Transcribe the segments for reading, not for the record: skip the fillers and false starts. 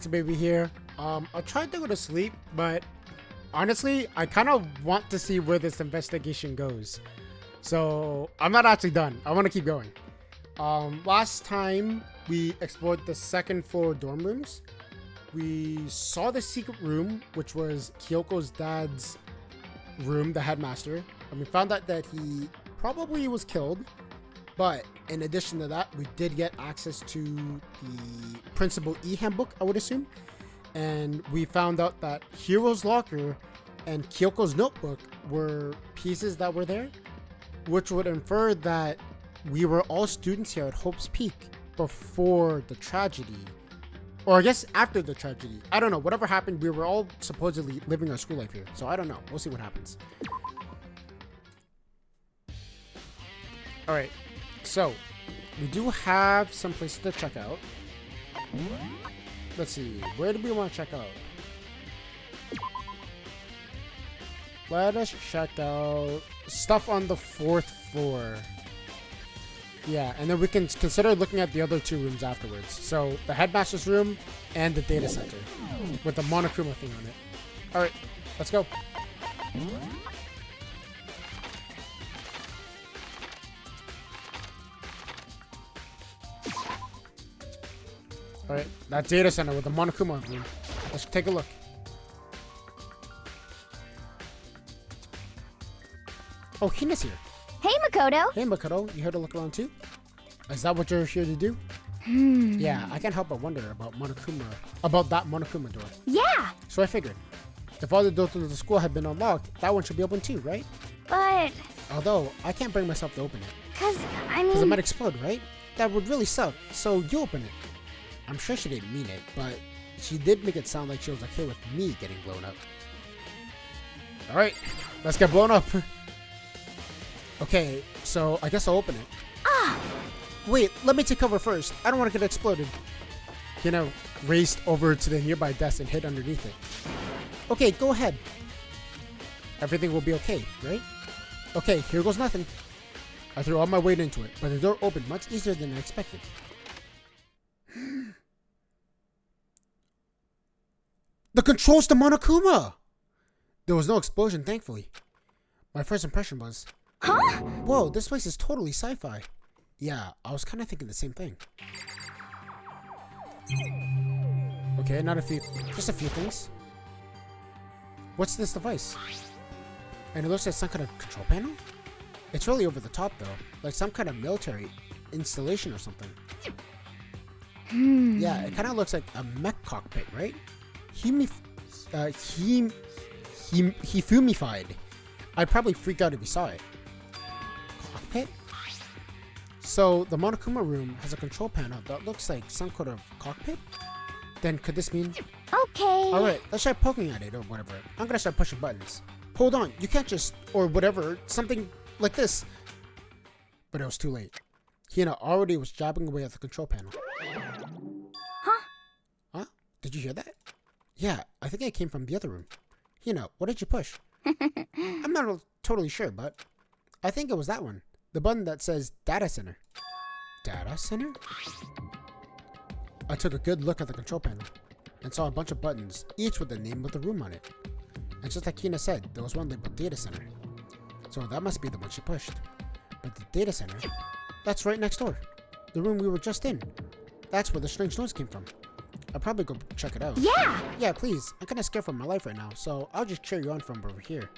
xbeybae here. I tried to go to sleep, but honestly, I kind of want to see where this investigation goes. So I'm not actually done. I want to keep going. Last time we explored the second floor dorm rooms. We saw the secret room, which was Kyoko's dad's room, the headmaster. And we found out that he probably was killed. But in addition to that, we did get access to the Principal E handbook, I would assume. And we found out that Hiro's locker and Kyoko's notebook were pieces that were there, which would infer that we were all students here at Hope's Peak before the tragedy. Or I guess after the tragedy. I don't know. Whatever happened, we were all supposedly living our school life here. So I don't know. We'll see what happens. Alright. So, we do have some places to check out. Let's see. Where do we want to check out? Let us check out stuff on the 4th floor. Yeah, and then we can consider looking at the other 2 rooms afterwards. So, the headmaster's room and the data center with the Monokuma thing on it. Alright, let's go. Alright, that data center with the Monokuma room. Let's take a look. Oh, Hina's here. Hey, Makoto. Hey, Makoto. You here to look around too? Is that what you're here to do? Yeah, I can't help but wonder about that Monokuma door. Yeah. So I figured, if all the doors to the school had been unlocked, that one should be open too, right? But... Although, I can't bring myself to open it. Because it might explode, right? That would really suck, so you open it. I'm sure she didn't mean it, but she did make it sound like she was okay with me getting blown up. Alright, let's get blown up. Okay, so I guess I'll open it. Wait, let me take cover first. I don't want to get exploded. Hina raced over to the nearby desk and hid underneath it. Okay, go ahead. Everything will be okay, right? Okay, here goes nothing. I threw all my weight into it, but the door opened much easier than I expected. The controls to Monokuma! There was no explosion, thankfully. My first impression was... Huh? Whoa, this place is totally sci-fi. Yeah, I was kind of thinking the same thing. Okay, just a few things. What's this device? And it looks like some kind of control panel? It's really over the top though, like some kind of military installation or something. Yeah, it kind of looks like a mech cockpit, right? Fumified. I'd probably freak out if you saw it. Cockpit? So, the Monokuma room has a control panel that looks like some kind of cockpit? Then could this mean... Okay. Alright, let's try poking at it or whatever. I'm gonna start pushing buttons. Hold on, you can't just... Or whatever, something like this. But it was too late. Hina already was jabbing away at the control panel. Huh? Huh? Did you hear that? Yeah, I think it came from the other room. Hina, what did you push? I'm not totally sure, but I think it was that one. The button that says Data Center. Data Center? I took a good look at the control panel and saw a bunch of buttons, each with the name of the room on it. And just like Hina said, there was one labeled Data Center. So that must be the one she pushed. But the Data Center, that's right next door. The room we were just in. That's where the strange noise came from. I'll probably go check it out. Yeah! Yeah, please. I'm kind of scared for my life right now, so I'll just cheer you on from over here.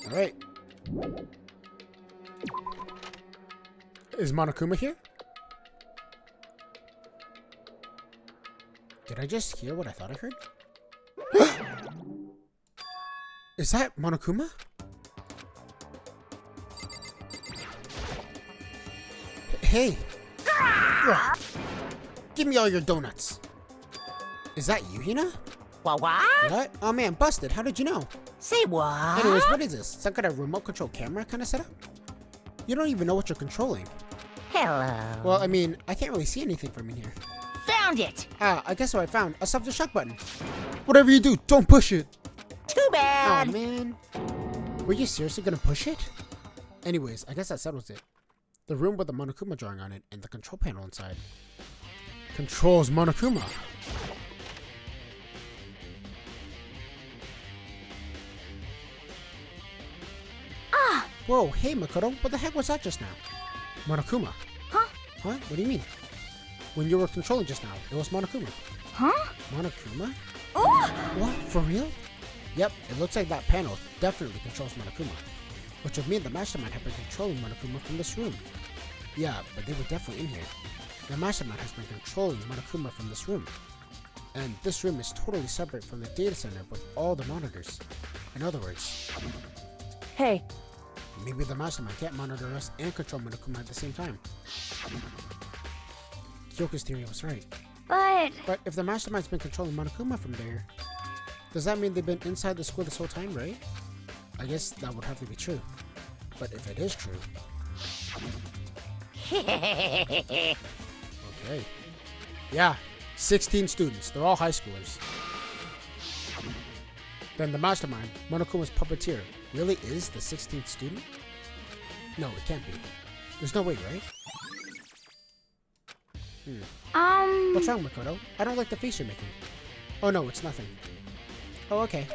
Alright. Is Monokuma here? Did I just hear what I thought I heard? Is that Monokuma? Hey! Give me all your donuts. Is that you, Hina? What? What? Oh man, busted. How did you know? Say what? Anyways, what is this? Some kind of remote control camera kind of setup? You don't even know what you're controlling. Hello. Well, I mean, I can't really see anything from in here. Found it. I guess what I found. A self-destruct button. Whatever you do, don't push it. Too bad. Oh man. Were you seriously gonna push it? Anyways, I guess that settles it. The room with the Monokuma drawing on it and the control panel inside. Controls Monokuma. Whoa, hey Makoto, what the heck was that just now? Monokuma. Huh? Huh? What do you mean? When you were controlling just now, it was Monokuma. Huh? Monokuma? Oh! What? For real? Yep, it looks like that panel definitely controls Monokuma. Which would mean the Mastermind have been controlling Monokuma from this room. Yeah, but they were definitely in here. The Mastermind has been controlling Monokuma from this room. And this room is totally separate from the data center with all the monitors. In other words, Hey, maybe the Mastermind can't monitor us and control Monokuma at the same time. Kyoko's theory was right. But if the Mastermind's been controlling Monokuma from there, does that mean they've been inside the school this whole time, right? I guess that would have to be true. But if it is true... Okay. Yeah, 16 students. They're all high schoolers. Then the Mastermind, Monokuma's puppeteer, really is the 16th student? No, it can't be. There's no way, right? What's wrong, Makoto? I don't like the face you're making. Oh no, it's nothing. Oh, okay.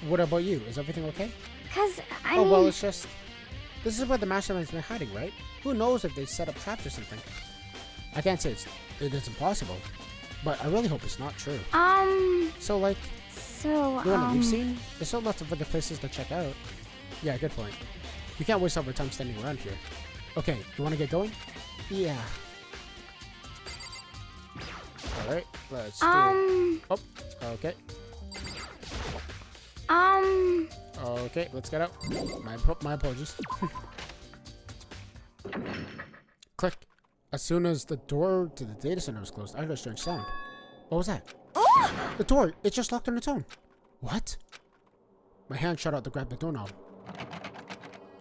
What about you? Is everything okay? Cause I Oh, mean... well, it's just... This is where the Mastermind's been hiding, right? Who knows if they set up traps or something? I can't say it is impossible, but I really hope it's not true. So, like, So, you want to leave scene? There's still lots of other places to check out. Yeah, good point. We can't waste all our time standing around here. Okay, you want to get going? Yeah. Alright, let's do it. Oh, okay. Okay, let's get out. My apologies. Click. As soon as the door to the data center was closed, I heard a strange sound. What was that? The door! It just locked on its own. What? My hand shot out to grab the doorknob.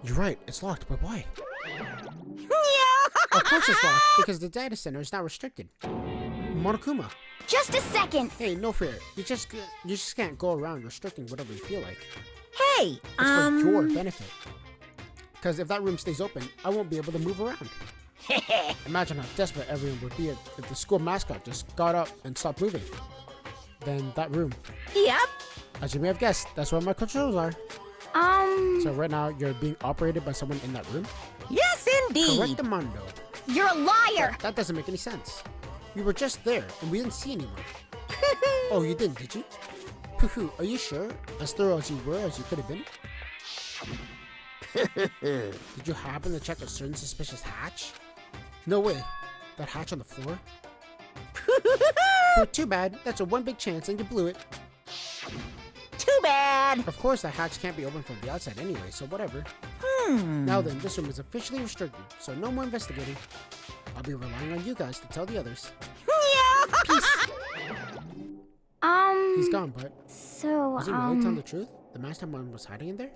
You're right, it's locked, but why? Of course it's locked, because the data center is now restricted. Monokuma. just a second. Hey, no fear. You just can't go around restricting whatever you feel like. hey, It's for your benefit. Because if that room stays open, I won't be able to move around. Imagine how desperate everyone would be if the school mascot just got up and stopped moving. Then that room. Yep. As you may have guessed, that's where my controls are. So right now, you're being operated by someone in that room? Yes, indeed. Correctamundo. You're a liar. That doesn't make any sense. We were just there, and we didn't see anyone. Oh, you didn't, did you? Pooh, are you sure? As thorough as you were, as you could have been? Did you happen to check a certain suspicious hatch? No way. That hatch on the floor? Oh, too bad. That's a one big chance, and you blew it. Too bad. Of course, that hatch can't be opened from the outside anyway, so whatever. Now then, this room is officially restricted, so no more investigating. I'll be relying on you guys to tell the others. Peace. He's gone, but So, was he really telling the truth? The mastermind was hiding in there?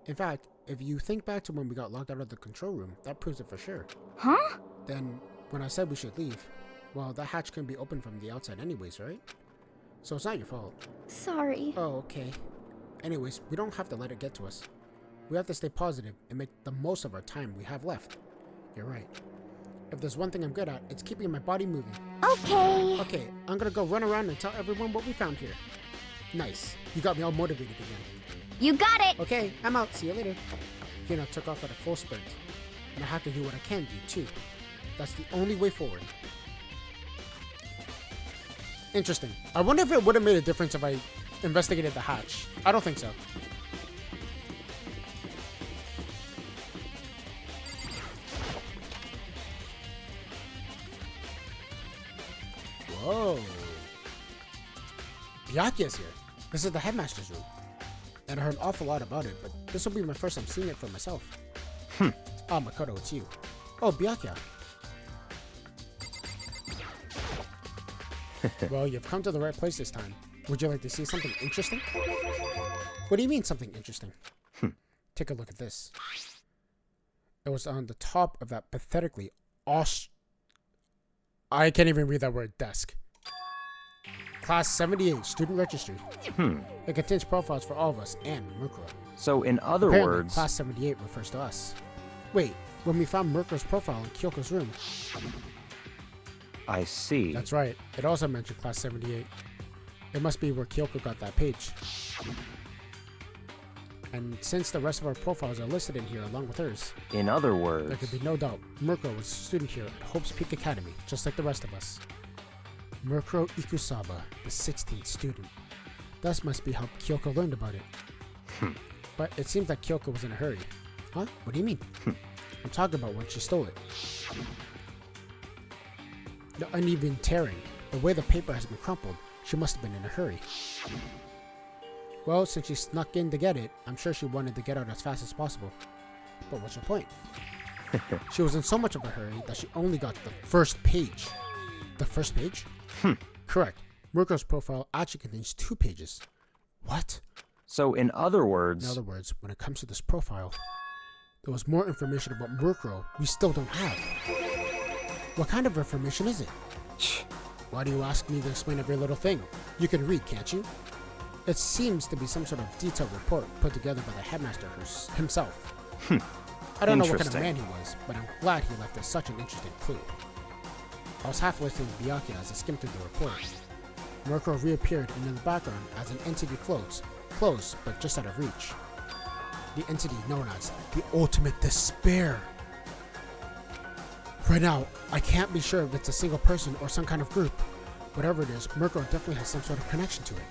In fact, if you think back to when we got locked out of the control room, that proves it for sure. Huh? Then, when I said we should leave, well, that hatch couldn't be opened from the outside anyways, right? So it's not your fault. Sorry. Oh, okay. Anyways, we don't have to let it get to us. We have to stay positive and make the most of our time we have left. You're right. If there's one thing I'm good at, it's keeping my body moving. Okay. Okay, I'm gonna go run around and tell everyone what we found here. Nice. You got me all motivated again. You got it. Okay, I'm out. See you later. Hina took off at a full sprint. And I have to do what I can do, too. That's the only way forward. Interesting. I wonder if it would have made a difference if I investigated the hatch. I don't think so. Whoa. Byakuya's here. This is the headmaster's room. And I heard an awful lot about it, but this will be my first time seeing it for myself. Ah, Makoto, it's you. Oh, Byakuya. Well, you've come to the right place this time. Would you like to see something interesting? What do you mean, something interesting? Take a look at this. It was on the top of that pathetically I can't even read that word, desk. Class 78, student registry. It contains profiles for all of us and Murkura. So in other Apparently, words... Class 78 refers to us. Wait, when we found Murkura's profile in Kyoko's room. I see. That's right. It also mentioned Class 78. It must be where Kyoko got that page. And since the rest of our profiles are listed in here along with hers, In other there words, could be no doubt Murkrow was a student here at Hope's Peak Academy, just like the rest of us. Murkrow Ikusaba, the 16th student. That must be how Kyoko learned about it. But it seems like Kyoko was in a hurry. Huh? What do you mean? I'm talking about when she stole it. The uneven tearing, the way the paper has been crumpled, she must have been in a hurry. Well, since she snuck in to get it, I'm sure she wanted to get out as fast as possible. But what's your point? She was in so much of a hurry that she only got to the first page. The first page? Correct. Murkrow's profile actually contains 2 pages. What? so in other In words, other words, when it comes to this profile, there was more information about Murkrow we still don't have. What kind of information is it? Why do you ask me to explain every little thing? You can read, can't you? It seems to be some sort of detailed report put together by the headmaster himself. I don't know what kind of Interesting. man he was, but I'm glad he left us such an interesting clue. I was half listening to Byakuya as I skimmed through the report. Murkrow reappeared and in the background as an entity floats, close but just out of reach. The entity known as the Ultimate Despair. Right now, I can't be sure if it's a single person or some kind of group. Whatever it is, Murkrow definitely has some sort of connection to it.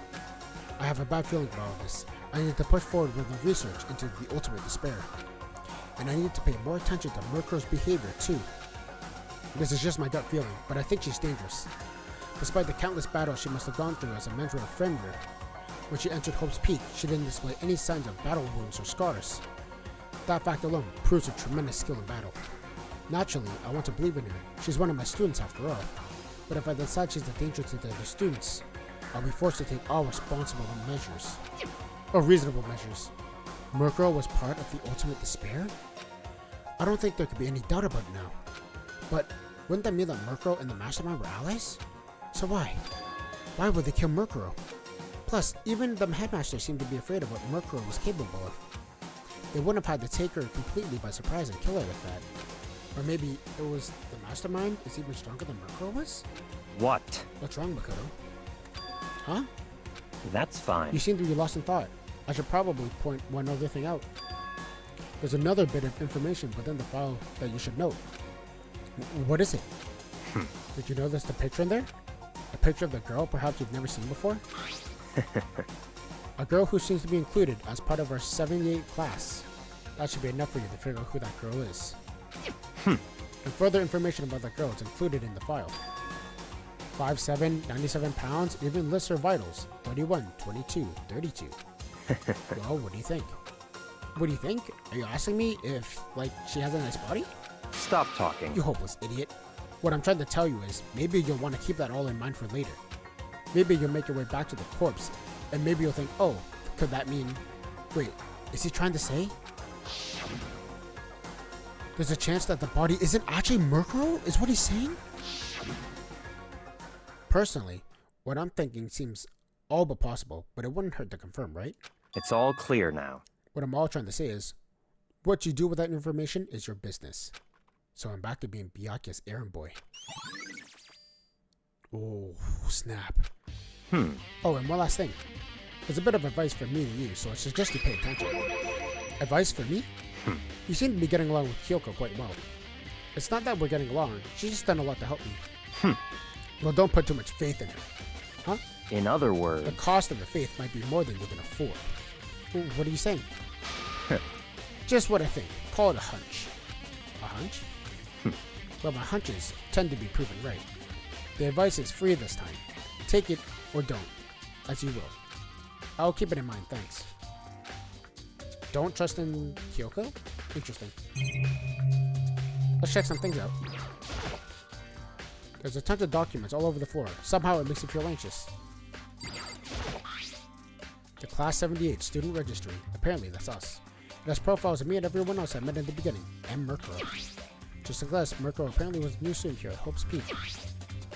I have a bad feeling about all this. I need to push forward with the research into the Ultimate Despair. And I need to pay more attention to Murkrow's behavior too. This is just my gut feeling, but I think she's dangerous. Despite the countless battles she must have gone through as a mentor of Fenrir, when she entered Hope's Peak, she didn't display any signs of battle wounds or scars. That fact alone proves her tremendous skill in battle. Naturally, I want to believe in her. She's one of my students after all. But if I decide she's a danger to the other students, I'll be forced to take all responsible measures. Or reasonable measures. Murkrow was part of the Ultimate Despair? I don't think there could be any doubt about it now. But wouldn't that mean that Murkrow and the Mastermind were allies? So why? Why would they kill Murkrow? Plus, even the headmaster seemed to be afraid of what Murkrow was capable of. They wouldn't have had to take her completely by surprise and kill her like that. Or maybe it was the Mastermind is even stronger than Murkrow was? what? What's wrong, Makoto? Huh? That's fine. You seem to be lost in thought. I should probably point one other thing out. There's another bit of information within the file that you should note. What is it? Did you notice the picture in there? A picture of the girl perhaps you've never seen before? A girl who seems to be included as part of our 78 class. That should be enough for you to figure out who that girl is. And further information about that girl is included in the file. 5'7", 97 pounds, even lists her vitals. 31, 22, 32. Well, what do you think? What do you think? Are you asking me if, like, she has a nice body? Stop talking. You hopeless idiot. What I'm trying to tell you is, maybe you'll want to keep that all in mind for later. Maybe you'll make your way back to the corpse, and maybe you'll think, oh, could that mean... Wait, is he trying to say? There's a chance that the body isn't actually Murkrow, is what he's saying? Personally, what I'm thinking seems all but possible, but it wouldn't hurt to confirm, right? It's all clear now. What I'm all trying to say is, what you do with that information is your business. So I'm back to being Byakuya's errand boy. Oh, snap. Oh, and one last thing. There's a bit of advice from me to you, so I suggest you pay attention. Advice for me? You seem to be getting along with Kyoko quite well. It's not that we're getting along, she's just done a lot to help me. Well, don't put too much faith in her. Huh? In other The words, cost of the faith might be more than you can afford. Well, what are you saying? Just what I think. Call it a hunch. A hunch? Well, my hunches tend to be proven right. The advice is free this time. Take it or don't, as you will. I'll keep it in mind, thanks. Don't trust in Kyoko? Interesting. Let's check some things out. There's a ton of documents all over the floor. Somehow it makes you feel anxious. The Class 78 Student Registry. Apparently that's us. It has profiles of me and everyone else I met in the beginning, and Murkrow. Just like us, Murkrow apparently was a new student here at Hope's Peak.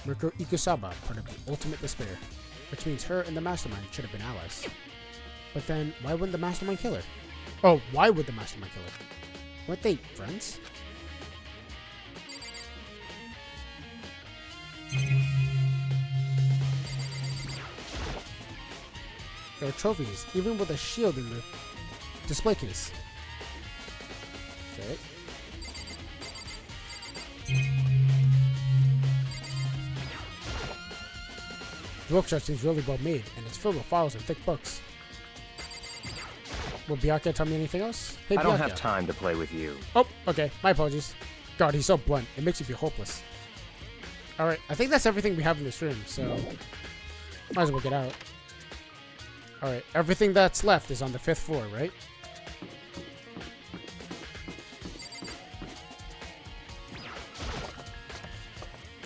Murkrow Ikusaba, part of the Ultimate Despair, which means her and the Mastermind should have been allies. But then, why wouldn't the Mastermind kill her? Oh, why would the Mastermind kill her? Weren't they friends? There are trophies, even with a shield in the... display case. Okay. The bookshop seems really well made, and it's filled with files and thick books. Will Byakuya tell me anything else? Hey, I don't Byakuya. have time to play with you. Oh, okay. My apologies. God, he's so blunt. It makes you feel hopeless. Alright, I think that's everything we have in this room, so might as well get out. Alright, everything that's left is on the 5th floor, right?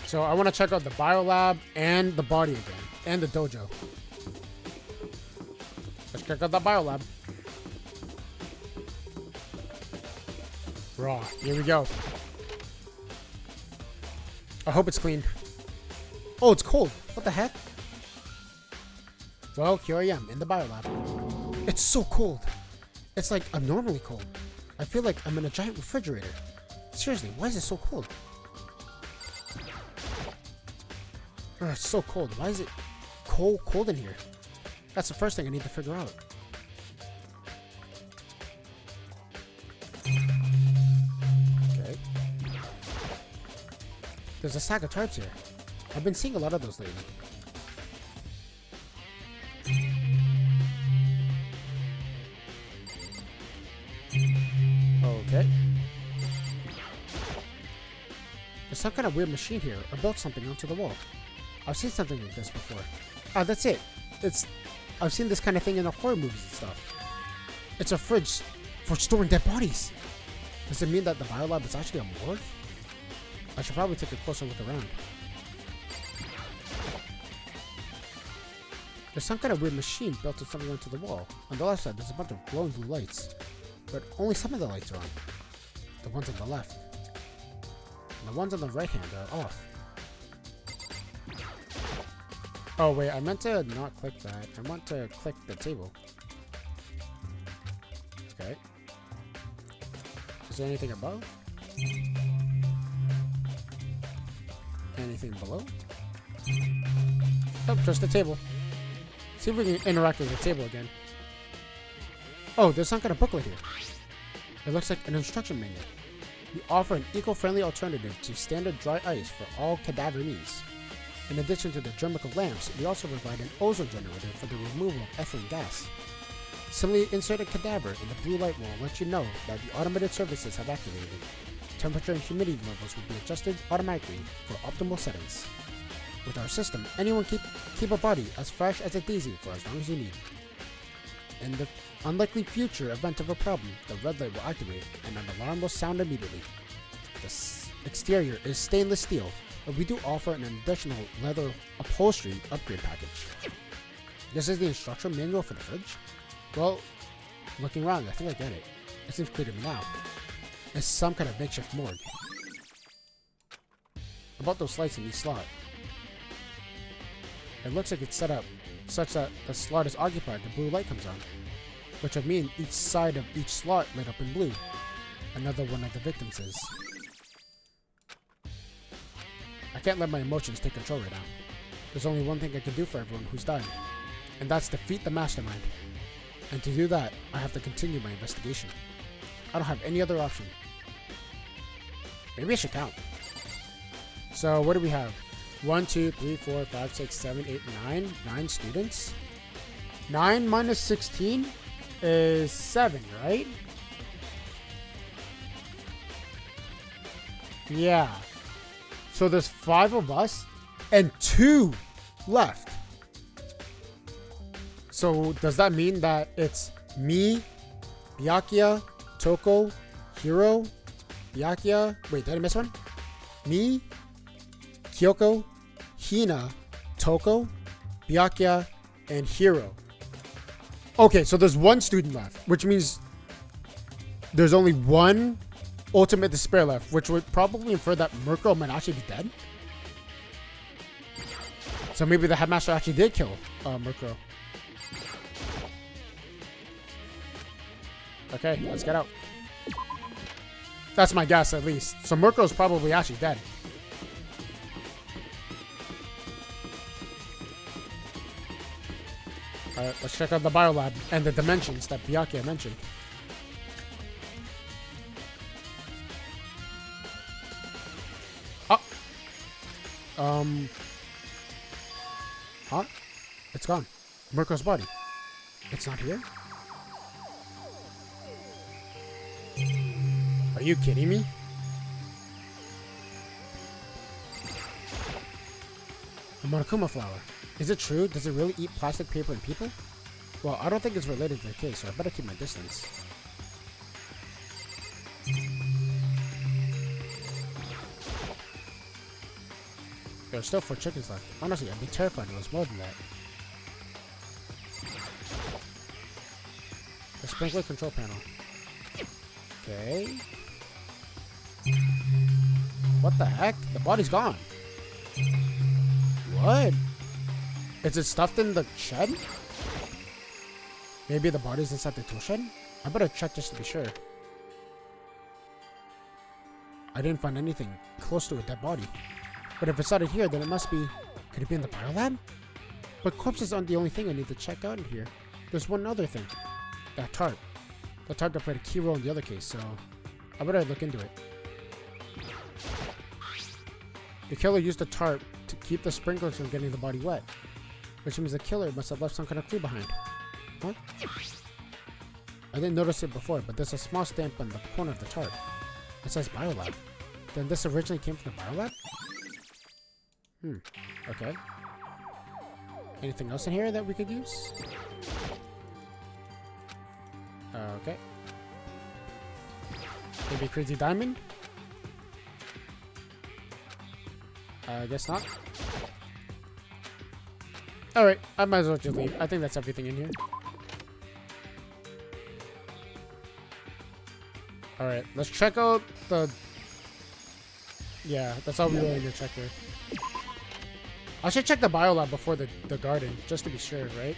So I want to check out the biolab and the body again, and the dojo. Let's check out the biolab. Raw. Here we go. I hope it's clean. Oh, it's cold. What the heck? Well, here I am in the biolab. It's so cold. It's like abnormally cold. I feel like I'm in a giant refrigerator. Seriously, why is it so cold? Ugh, it's so cold. Why is it cold in here? That's the first thing I need to figure out. Okay. There's a stack of tarps here. I've been seeing a lot of those lately. Okay. There's some kind of weird machine here, or built something onto the wall. I've seen something like this before. Ah, that's it. I've seen this kind of thing in the horror movies and stuff. It's a fridge for storing dead bodies. Does it mean that the biolab is actually a morgue? I should probably take a closer look around. There's some kind of weird machine built with something onto the wall. On the left side, there's a bunch of glowing blue lights. But only some of the lights are on. The ones on the left. And the ones on the right hand are off. Oh wait, I meant to not click that. I want to click the table. Okay. Is there anything above? Anything below? Oh, just the table. See if we can interact with the table again. Oh, there's some kind of booklet here. It looks like an instruction manual. We offer an eco-friendly alternative to standard dry ice for all cadaver needs. In addition to the germical lamps, we also provide an ozone generator for the removal of ethylene gas. Simply insert a cadaver and the blue light will let you know that the automated services have activated. Temperature and humidity levels will be adjusted automatically for optimal settings. With our system, anyone keep a body as fresh as a daisy for as long as you need. In the unlikely future event of a problem, the red light will activate and an alarm will sound immediately. The exterior is stainless steel, but we do offer an additional leather upholstery upgrade package. This is the instruction manual for the fridge? Well, looking around, I think I get it. It seems clear to me now. It's some kind of makeshift morgue. About those lights in each slot. It looks like it's set up such that the slot is occupied, the blue light comes on, which would mean each side of each slot lit up in blue. Another one of the victims is. I can't let my emotions take control right now. There's only one thing I can do for everyone who's died, and that's defeat the mastermind. And to do that, I have to continue my investigation. I don't have any other option. Maybe I should count. So what do we have? 1, 2, 3, 4, 5, 6, 7, 8, 9. 9 students. 9 minus 16 is 7, right? Yeah. So there's 5 of us and 2 left. So does that mean that it's me, Byakuya, Toko, Hiro, Byakuya? Wait, did I miss one? Me, Kyoko, Hina, Toko, Byakuya, and Hiro. Okay, so there's 1 student left, which means there's only 1 ultimate despair left, which would probably infer that Murko might actually be dead. So maybe the headmaster actually did kill Murko. Okay, let's get out. That's my guess, at least. So Murko's probably actually dead. Alright, let's check out the biolab and the dimensions that Byakuya mentioned. Huh? It's gone. Mirko's body. It's not here? Are you kidding me? The Monokuma flower. Is it true? Does it really eat plastic, paper, and people? Well, I don't think it's related to the case, so I better keep my distance. There are still 4 chickens left. Honestly, I'd be terrified if it was more than that. The sprinkler control panel. Okay. What the heck? The body's gone. What? Is it stuffed in the shed? Maybe the body's inside the tool shed? I better check just to be sure. I didn't find anything close to a dead body. But if it's out of here, then it must be... Could it be in the biolab? But corpses aren't the only thing I need to check out in here. There's one other thing. That tarp. The tarp that played a key role in the other case, so... I better look into it. The killer used the tarp to keep the sprinklers from getting the body wet. Which means the killer must have left some kind of clue behind. Huh? I didn't notice it before, but there's a small stamp on the corner of the tarp. It says biolab. Then this originally came from the biolab? Okay. Anything else in here that we could use? Okay. Maybe Crazy Diamond? I guess not. Alright, I might as well just leave. I think that's everything in here. Alright, let's check out the... Yeah, that's all we really need to check here. I should check the biolab before the garden, just to be sure, right?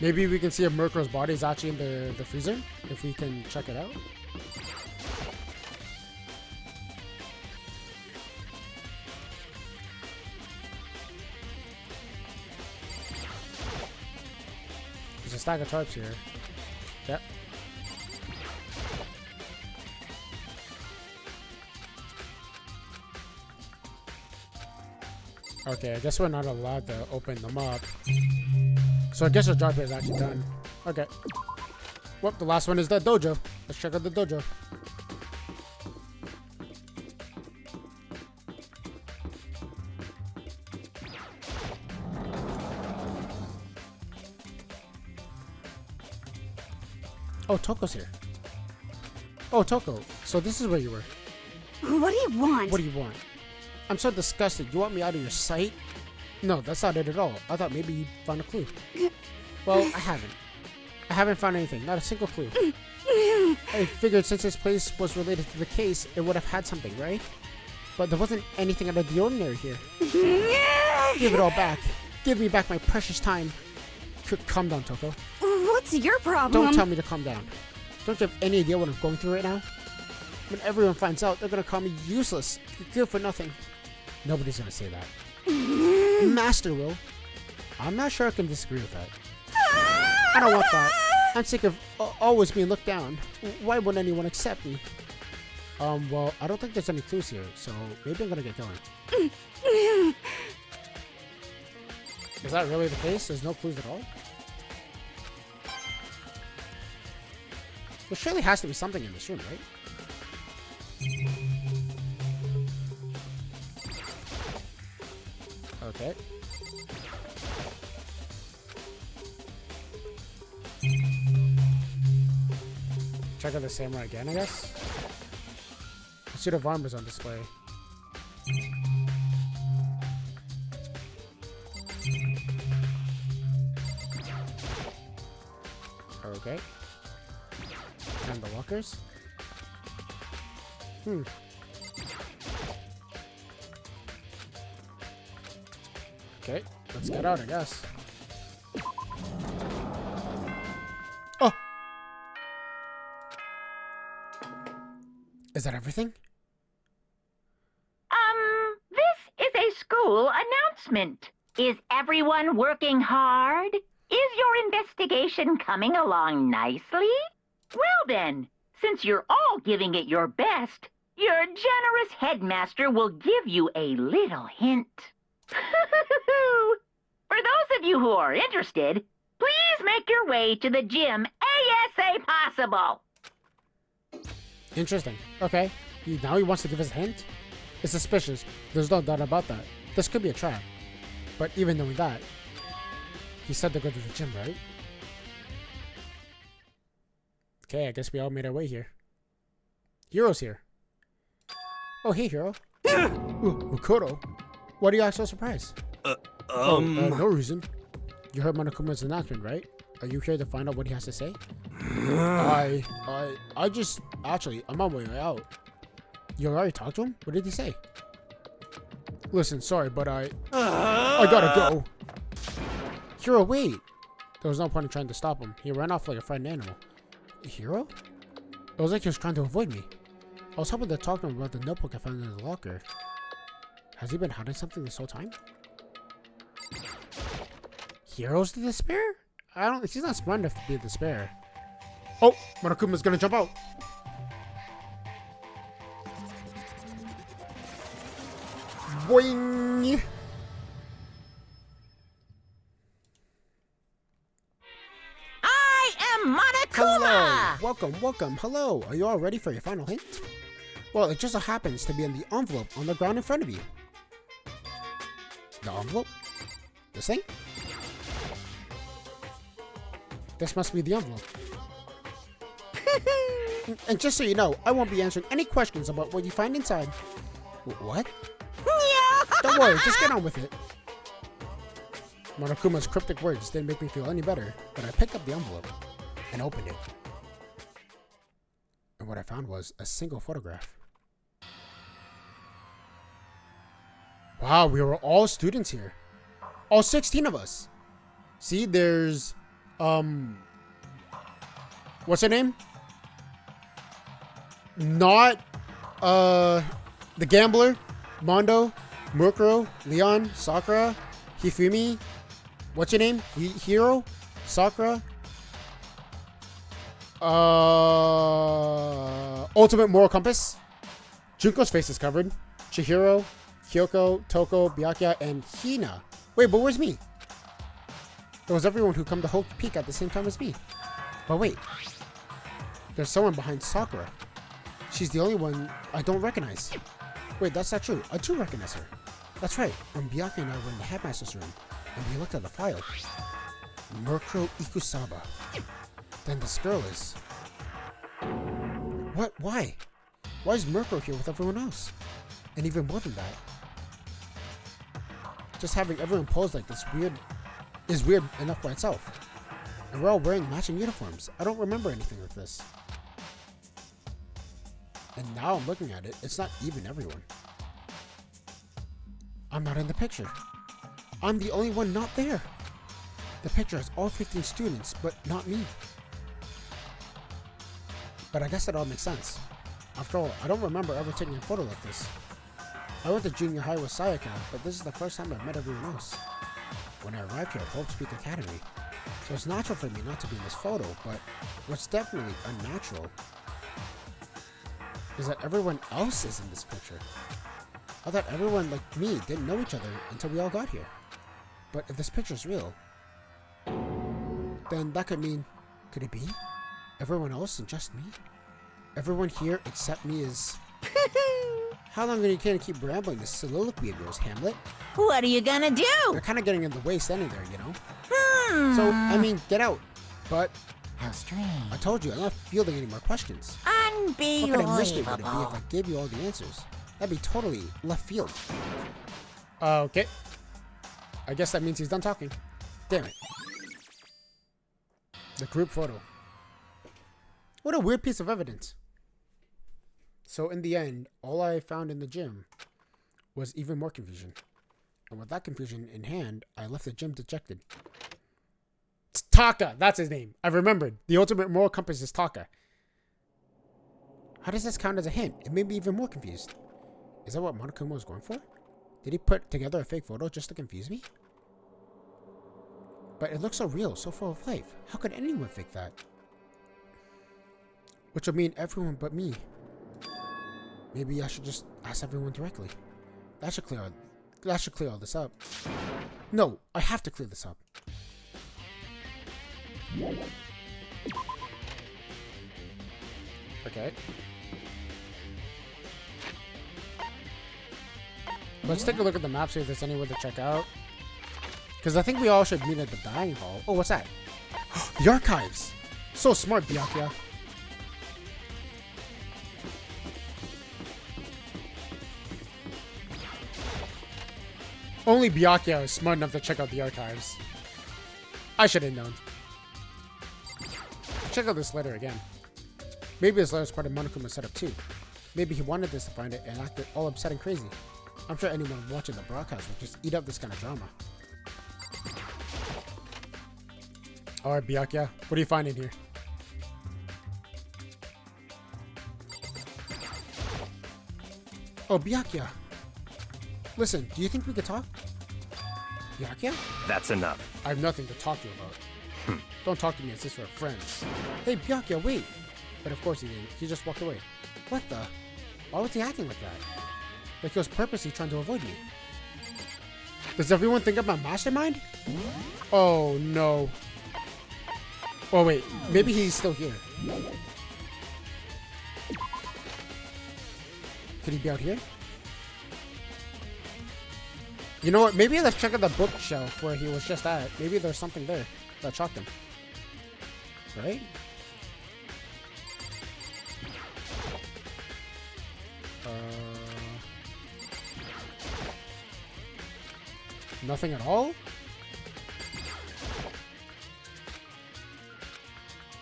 Maybe we can see if Mirko's body is actually in the freezer, if we can check it out. There's a stack of tarps here. Yep. Okay, I guess we're not allowed to open them up. So I guess the drop here is actually done. Okay. Well, the last one is the dojo. Let's check out the dojo. Oh, Toko's here. Oh, Toko. So this is where you were. What do you want? What do you want? I'm so disgusted. You want me out of your sight? No, that's not it at all. I thought maybe you'd found a clue. Well, I haven't. I haven't found anything. Not a single clue. I figured since this place was related to the case, it would have had something, right? But there wasn't anything out of the ordinary here. Give it all back. Give me back my precious time. Calm down, Toko. What's your problem? Don't tell me to calm down. Don't you have any idea what I'm going through right now? When everyone finds out, they're gonna call me useless, good for nothing. Nobody's gonna say that. Master will. I'm not sure I can disagree with that. I don't want that. I'm sick of always being looked down. Why wouldn't anyone accept me? Well, I don't think there's any clues here, so maybe I'm gonna get going. Is that really the case? There's no clues at all? There surely has to be something in this room, right? Okay. Check out the samurai again, I guess. The suit of armor is on display. Okay. And the lockers. Okay, let's get out, I guess. Oh! Is that everything? This is a school announcement. Is everyone working hard? Is your investigation coming along nicely? Well then, since you're all giving it your best, Your generous headmaster will give you a little hint. For those of you who are interested, please make your way to the gym ASA possible. Interesting. Okay. Now he wants to give us a hint? It's suspicious. There's no doubt about that. This could be a trap. But even knowing that, he said to go to the gym, right? Okay, I guess we all made our way here. Hiro's here. Oh, hey, Hiro. Ooh, Makoto. Why do you act so surprised? No reason. You heard Monokuma's announcement, right? Are you here to find out what he has to say? I just... Actually, I'm on my way out. You already talked to him? What did he say? Listen, sorry, but I gotta go. Hiro, wait. There was no point in trying to stop him. He ran off like a frightened animal. Hiro? It was like he was trying to avoid me. I was hoping to talk to him about the notebook I found in the locker. Has he been hiding something this whole time? Hiro's the despair? He's not smart enough to be a despair. Oh, Monokuma's gonna jump out. Boing! I am Monokuma! Hello! Welcome. Hello. Are you all ready for your final hint? Well, it just so happens to be in the envelope on the ground in front of you. The envelope? This thing? This must be the envelope. And just so you know, I won't be answering any questions about what you find inside. What? Don't worry, just get on with it. Monokuma's cryptic words didn't make me feel any better, but I picked up the envelope and opened it. And what I found was a single photograph. Wow, we were all students here. All 16 of us. See, there's... What's her name? Not... The Gambler, Mondo, Murkuro, Leon, Sakura, Hifumi, what's your name? Hiro, Sakura, Ultimate Moral Compass, Junko's face is covered, Chihiro, Kyoko, Toko, Byakuya, and Hina. Wait, but where's me? There was everyone who come to Hope Peak at the same time as me. But wait, there's someone behind Sakura. She's the only one I don't recognize. Wait, that's not true. I do recognize her. That's right. When Byakuya and I were in the headmaster's room, and we looked at the file. Murkuro Ikusaba. Then this girl is... What? Why? Why is Murkuro here with everyone else? And even more than that, just having everyone pose like this is weird enough by itself. And we're all wearing matching uniforms. I don't remember anything like this. And now I'm looking at it, it's not even everyone. I'm not in the picture. I'm the only one not there. The picture has all 15 students, but not me. But I guess that all makes sense. After all, I don't remember ever taking a photo like this. I went to junior high with Sayaka, but this is the first time I've met everyone else. When I arrived here at Hope Peak Academy, so it's natural for me not to be in this photo, but what's definitely unnatural is that everyone else is in this picture. I thought everyone like me didn't know each other until we all got here. But if this picture's real, then that could mean, could it be everyone else and just me? Everyone here except me is... How long are you gonna keep rambling this soliloquy of yours, Hamlet? What are you gonna do? You're kind of getting in the way standing there, you know? So, I mean, get out. But... How strange. I told you, I'm not fielding any more questions. What kind of mystery would it be if I gave you all the answers? That'd be totally left field. Okay. I guess that means he's done talking. Damn it. The group photo. What a weird piece of evidence. So in the end, all I found in the gym was even more confusion. And with that confusion in hand, I left the gym dejected. It's Taka, that's his name. I remembered. The ultimate moral compass is Taka. How does this count as a hint? It made me even more confused. Is that what Monokuma was going for? Did he put together a fake photo just to confuse me? But it looks so real, so full of life. How could anyone fake that? Which would mean everyone but me. Maybe I should just ask everyone directly. That should clear all this up. No, I have to clear this up. Okay. Let's take a look at the map, see if there's anywhere to check out. Because I think we all should meet at the dining hall. Oh, what's that? The archives! So smart, Byakuya. Only Byakuya is smart enough to check out the archives. I should have known. Check out this letter again. Maybe this letter is part of Monokuma's setup too. Maybe he wanted us to find it and acted all upset and crazy. I'm sure anyone watching the broadcast would just eat up this kind of drama. Alright, Byakuya, what are you finding here? Oh, Byakuya. Listen, do you think we could talk? Byakuya? That's enough. I have nothing to talk to you about. Don't talk to me as if we're friends. Hey, Byakuya, wait! But of course he didn't. He just walked away. What the? Why was he acting like that? Like he was purposely trying to avoid me. Does everyone think I'm a mastermind? Oh, no. Oh, wait. Maybe he's still here. Could he be out here? You know what? Maybe let's check out the bookshelf where he was just at. Maybe there's something there that shocked him. Right? Nothing at all?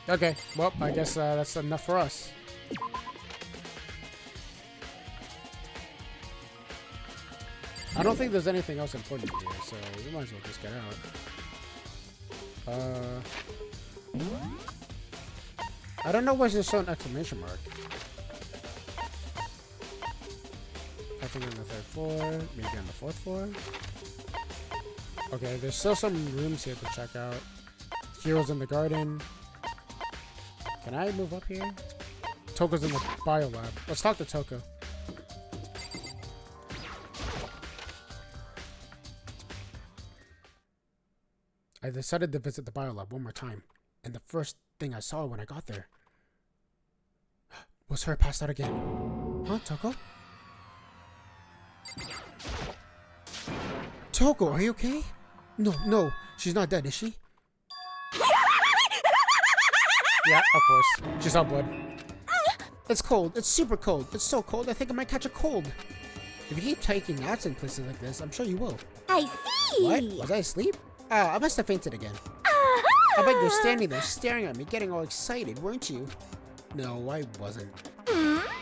Okay, well, I guess that's enough for us. I don't think there's anything else important here, so we might as well just get out. I don't know why there's an exclamation mark. Nothing on the 3rd floor, maybe on the 4th floor. Okay, there's still some rooms here to check out. Heroes in the garden. Can I move up here? Toko's in the bio lab. Let's talk to Toko. I decided to visit the bio lab one more time, and the first thing I saw when I got there was her passed out again. Huh, Toko? Toko, are you okay? No, she's not dead, is she? Yeah, of course. She saw blood. It's cold. It's super cold. It's so cold, I think I might catch a cold. If you keep taking naps in places like this, I'm sure you will. I see. What? Was I asleep? I must have fainted again. I bet you're standing there staring at me, getting all excited, weren't you? No, I wasn't.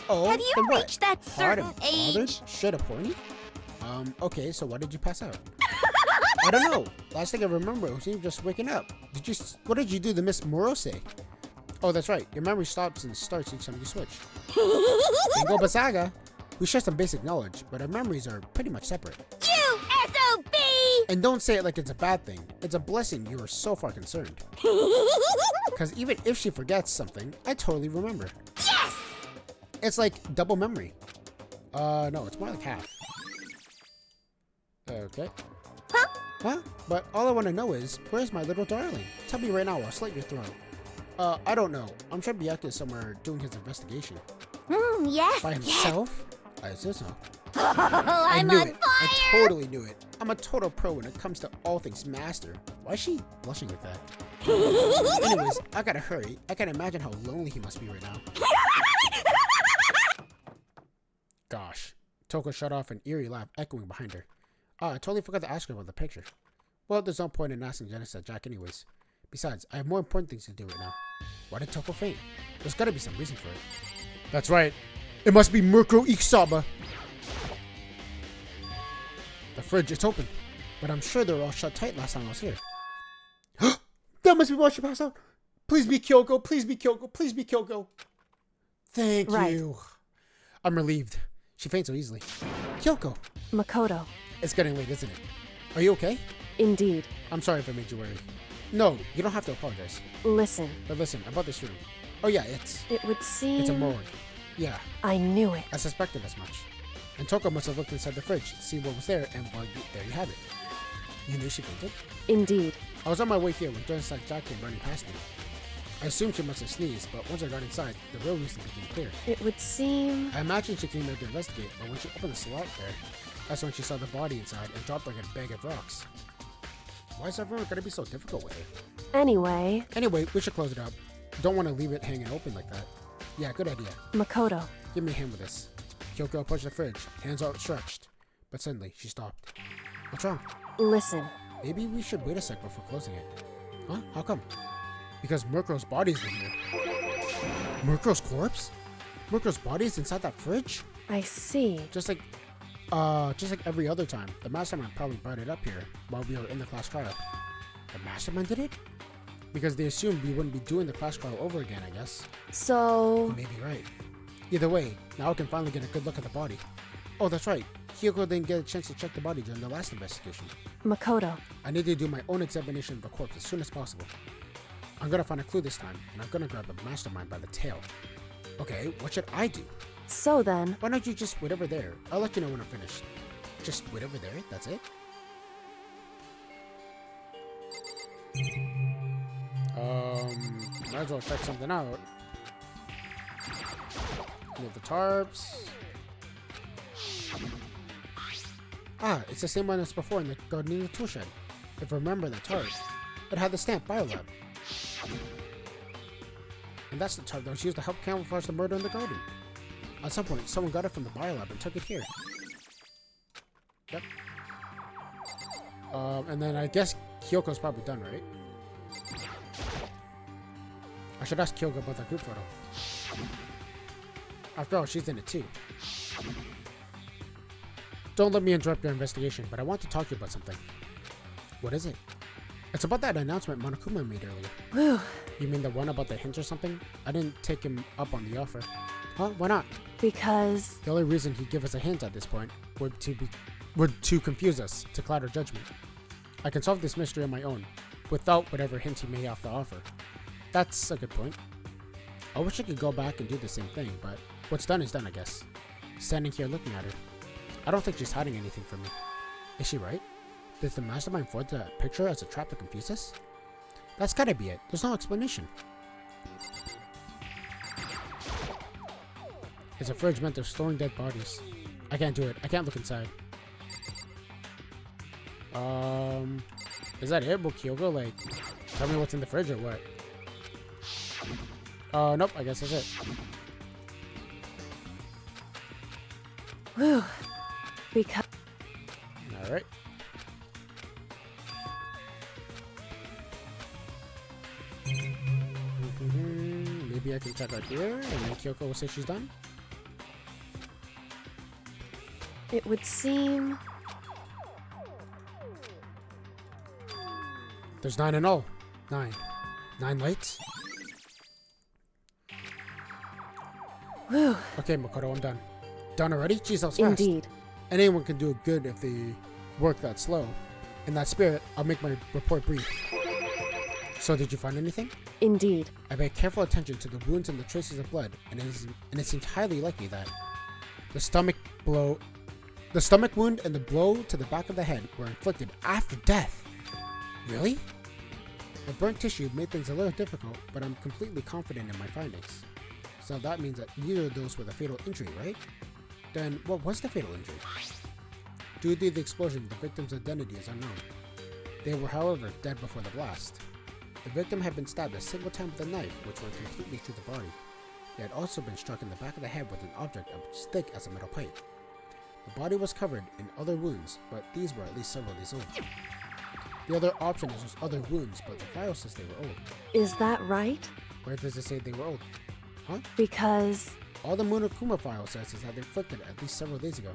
Oh, Have you then what? reached that Hard certain and bothered? age? Shit, a horny? Okay, so why did you pass out? I don't know. Last thing I remember was you just waking up. What did you do to Miss Morose? Oh, that's right. Your memory stops and starts each time you switch. Bingo Basaga. We share some basic knowledge, but our memories are pretty much separate. You SOB! And don't say it like it's a bad thing. It's a blessing you are so far concerned. Because even if she forgets something, I totally remember. Yes! It's like double memory. No, it's more like half. Okay. Huh? But all I want to know is, where's my little darling? Tell me right now, I'll slit your throat. I don't know. I'm sure Byakuya is somewhere doing his investigation. Yes. By himself? I assume so. I knew I'm on it. fire! I totally knew it. I'm a total pro when it comes to all things master. Why is she blushing like that? Anyways, I gotta hurry. I can't imagine how lonely he must be right now. Gosh. Toko shut off an eerie laugh echoing behind her. I totally forgot to ask her about the picture. Well, there's no point in asking Genesis Jack anyways. Besides, I have more important things to do right now. Why did Toko faint? There's gotta be some reason for it. That's right. It must be Mirko Ikesaba. The fridge is open, but I'm sure they were all shut tight last time I was here. That must be why she passed out. Please be Kyoko. Please be Kyoko. Please be Kyoko. Thank you. I'm relieved. She fainted so easily. Kyoko. Makoto. It's getting late, isn't it? Are you okay? Indeed. I'm sorry if I made you worry. No, you don't have to apologize. Listen, But listen, about this room. Oh yeah, it would seem... it's a morgue. Yeah, I knew it. I suspected as much. And Toko must have looked inside the fridge to see what was there, and well, there you have it. You knew she fainted? Indeed. I was on my way here when just like Jack came running past me. I assumed she must have sneezed, but once I got inside, the real reason became clear. It would seem... I imagined she came there to investigate, but when she opened the slot there, that's when she saw the body inside and dropped like a bag of rocks. Why is everyone gonna be so difficult with her? Anyway, We should close it up. Don't want to leave it hanging open like that. Yeah, good idea. Makoto. Give me a hand with this. Kyoko approached the fridge, hands outstretched. But suddenly, she stopped. What's wrong? Listen. Maybe we should wait a sec before closing it. Huh? How come? Because Murko's body's in here. Murko's corpse? Murko's body's inside that fridge? I see. Just like every other time, the mastermind probably brought it up here while we were in the class trial. The mastermind did it? Because they assumed we wouldn't be doing the class trial over again, I guess. So... You may be right. Either way, now I can finally get a good look at the body. Oh, that's right. Kyoko didn't get a chance to check the body during the last investigation. Makoto. I need to do my own examination of the corpse as soon as possible. I'm gonna find a clue this time, and I'm gonna grab the mastermind by the tail. Okay, what should I do? So then... Why don't you just wait over there? I'll let you know when I'm finished. Just wait over there, that's it? Might as well check something out. Get the tarps. Ah, it's the same one as before in the gardening tool shed. If I remember the tarp, it had the stamp Biolab. And that's the tarp that was used to help camouflage the murder in the garden. At some point, someone got it from the Biolab and took it here. Yep. And then I guess Kyoko's probably done, right? I should ask Kyoko about that group photo. After all, she's in it too. Don't let me interrupt your investigation, but I want to talk to you about something. What is it? It's about that announcement Monokuma made earlier. Whew. You mean the one about the hint or something? I didn't take him up on the offer. Huh? Why not? Because... The only reason he'd give us a hint at this point would to confuse us, to cloud our judgment. I can solve this mystery on my own, without whatever hint he may have to offer. That's a good point. I wish I could go back and do the same thing, but what's done is done, I guess. Standing here looking at her. I don't think she's hiding anything from me. Is she right? Does the mastermind forge that picture as a trap to confuse us? That's gotta be it. There's no explanation. It's a fridge meant for storing dead bodies. I can't do it. I can't look inside. Is that it? Will Kyoko, like, tell me what's in the fridge or what? Nope, I guess that's it. Whew. Because... Alright. Maybe I can check out here, and then Kyoko will say she's done. It would seem... There's 9 in all. 9. 9 lights? Whew. Okay, Makoto, I'm done. Done already? Jeez, that was fast. Indeed. Anyone can do good if they work that slow. In that spirit, I'll make my report brief. So, did you find anything? Indeed. I paid careful attention to the wounds and the traces of blood, and it seems highly likely that the stomach wound and the blow to the back of the head were inflicted after death. Really? The burnt tissue made things a little difficult, but I'm completely confident in my findings. So that means that neither of those were the fatal injury, right? Then what was the fatal injury? Due to the explosion, the victim's identity is unknown. They were, however, dead before the blast. The victim had been stabbed a single time with a knife, which went completely through the body. They had also been struck in the back of the head with an object as thick as a metal pipe. The body was covered in other wounds, but these were at least several days old. The other option is those other wounds, but the file says they were old. Is that right? Where does it say they were old? Huh? Because... All the Monokuma file says is that they inflicted at least several days ago.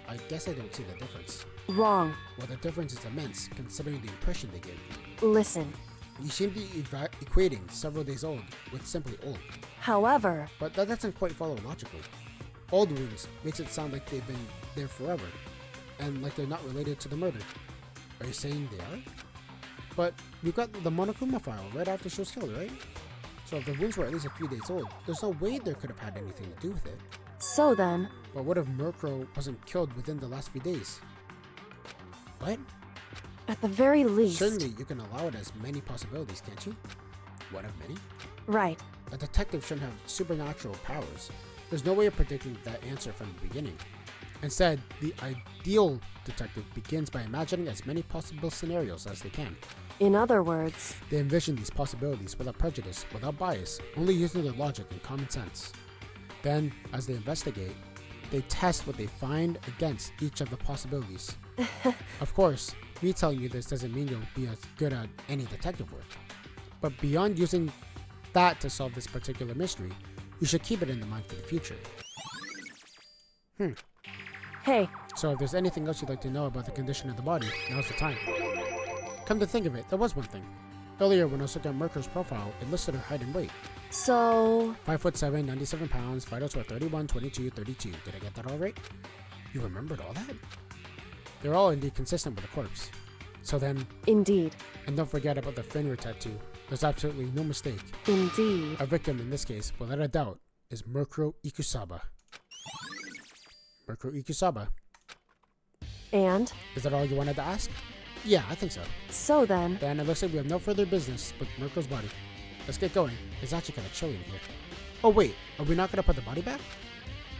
I guess I don't see the difference. Wrong. Well, the difference is immense, considering the impression they give. Listen. You seem to be equating several days old with simply old. However... But that doesn't quite follow logically. Old wounds makes it sound like they've been there forever, and like they're not related to the murder. Are you saying they are? But we've got the Monokuma file right after she was killed, right? So if the wounds were at least a few days old, there's no way there could have had anything to do with it. So then, But what if Murkrow wasn't killed within the last few days? What? at the very least. Certainly, you can allow it as many possibilities, can't you? One of many? Right. A detective shouldn't have supernatural powers. There's no way of predicting that answer from the beginning. Instead, the ideal detective begins by imagining as many possible scenarios as they can. In other words, They envision these possibilities without prejudice, without bias, only using their logic and common sense. Then, as they investigate, they test what they find against each of the possibilities. Of course, me telling you this doesn't mean you'll be as good at any detective work. But beyond using that to solve this particular mystery, you should keep it in mind for the future. hey, So if there's anything else you'd like to know about the condition of the body, now's the time. Come to think of it, there was one thing. Earlier when I was looking at Merker's profile, it listed her height and weight. so 5'7", 97 pounds, vitals were 31, 22, 32. Did I get that all right? You remembered all that? They're all indeed consistent with the corpse. So then, indeed, and don't forget about the Fenrir tattoo. There's absolutely no mistake. indeed. Our victim in this case, without a doubt, is Murkrow Ikusaba. Murkrow Ikusaba. And Is that all you wanted to ask? Yeah, I think so. so then, Then it looks like we have no further business with Murkrow's body. Let's get going. It's actually kind of chilly in here. Oh wait, are we not going to put the body back?